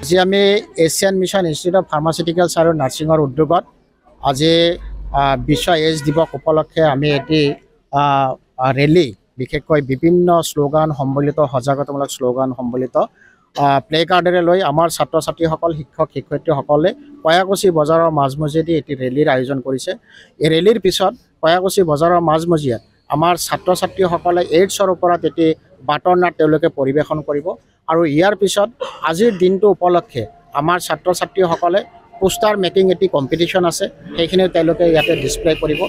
আজি আমি Asian mission institute of pharmaceuticals আৰু নাৰ্ছিঙৰ উদ্যোগত আজি বিশ্ব এইডছ দিৱস উপলক্ষে আমি এটি ৰেলী বিশেষকৈ বিভিন্ন শ্লোগান সম্বলিত সজাগতামূলক শ্লোগান সম্বলিত প্লে কাৰ্ডেৰে লৈ আমাৰ ছাত্ৰ ছাত্ৰীসকল শিক্ষক শিক্ষয়িত্ৰীসকলে কয়াকুছি বজাৰৰ মাজমজিয়াদি এটি ৰেলীৰ আয়োজন কৰিছে। এই ৰেলীৰ পিছত কয়াকুছি বজাৰৰ মাজমজিয়াত আমাৰ ছাত্ৰ ছাত্ৰীসকলে এইডছৰ ওপৰত এটি বাটৰ নাট তেওঁলোকে পৰিৱেশন কৰিব আৰু ইয়াৰ পিছত আজিৰ দিনটো উপলক্ষে আমাৰ ছাত্ৰ ছাত্ৰীসকলে পোষ্টাৰ মেকিং এটি কম্পিটিশ্যন আছে, সেইখিনি তেওঁলোকে ইয়াতে ডিছপ্লে কৰিব।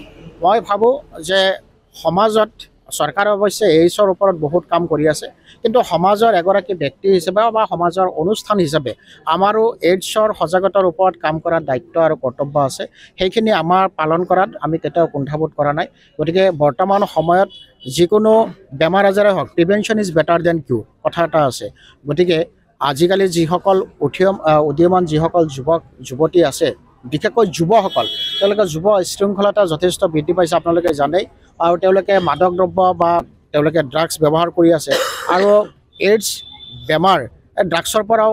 মই ভাবোঁ যে সমাজত চৰকাৰে অৱশ্যে এইডছৰ ওপৰত বহুত কাম কৰি আছে, কিন্তু সমাজৰ এগৰাকী ব্যক্তি হিচাপে বা সমাজৰ অনুষ্ঠান হিচাপে আমাৰো এইডছৰ সজাগতাৰ ওপৰত কাম কৰাৰ দায়িত্ব আৰু কৰ্তব্য আছে। সেইখিনি আমাৰ পালন কৰাত আমি কেতিয়াও কুণ্ঠাবোধ কৰা নাই। গতিকে বৰ্তমান সময়ত যিকোনো বেমাৰ আজাৰে হওক, প্ৰিভেনশ্যন ইজ বেটাৰ দেন কিউৰ কথা এটা আছে। গতিকে আজিকালি যিসকল উদীয়মান যিসকল যুৱক যুৱতী আছে, বিশেষকৈ যুৱসকল, তেওঁলোকে যুৱ শৃংখলতা যথেষ্ট বৃদ্ধি পাইছে আপোনালোকে জানেই, আৰু তেওঁলোকে মাদক দ্ৰব্য বা তেওঁলোকে ড্ৰাগছ ব্যৱহাৰ কৰি আছে আৰু এইডছ বেমাৰ ড্ৰাগছৰ পৰাও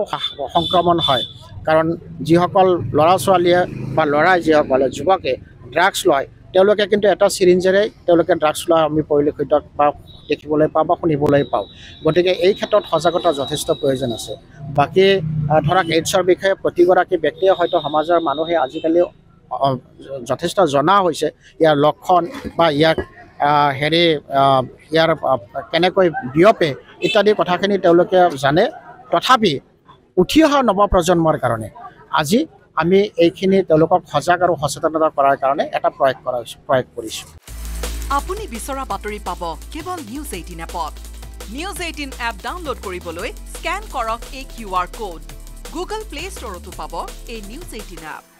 সংক্ৰমণ হয়। কাৰণ যিসকল ল'ৰা ছোৱালীয়ে বা ল'ৰাই যিসকলে যুৱকে ড্ৰাগছ লয়, তেওঁলোকে কিন্তু এটা চিৰিঞ্জেৰে তেওঁলোকে ড্ৰাগছ লোৱা আমি পৰিলক্ষিত বা দেখিবলৈ পাওঁ বা শুনিবলৈ পাওঁ। গতিকে এই ক্ষেত্ৰত সজাগতা যথেষ্ট প্ৰয়োজন আছে। বাকী ধৰক এইডছৰ বিষয়ে প্ৰতিগৰাকী ব্যক্তিয়ে হয়তো সমাজৰ মানুহে আজিকালি যথেষ্ট জনা হৈছে ইয়াৰ লক্ষণ বা ইয়াৰ কেনেকৈ বিয়পে ইত্যাদি কথাখিনি তেওঁলোকে জানে। তথাপি উঠি অহা নৱপ্ৰজন্মৰ কাৰণে আজি আমি এইখিনি তেওঁলোকক সজাগ আৰু সচেতনতা কৰাৰ কাৰণে এটা প্ৰয়োগ কৰিছোঁ। আপুনি বিচৰা বাতৰি পাব কেৱল নিউজ 18 এপত। নিউজ 18 এপ ডাউনলোড কৰিবলৈ স্কেন কৰক এই QR কোড। গুগল প্লে ষ্টৰতো পাব এই নিউজ 18 এপ।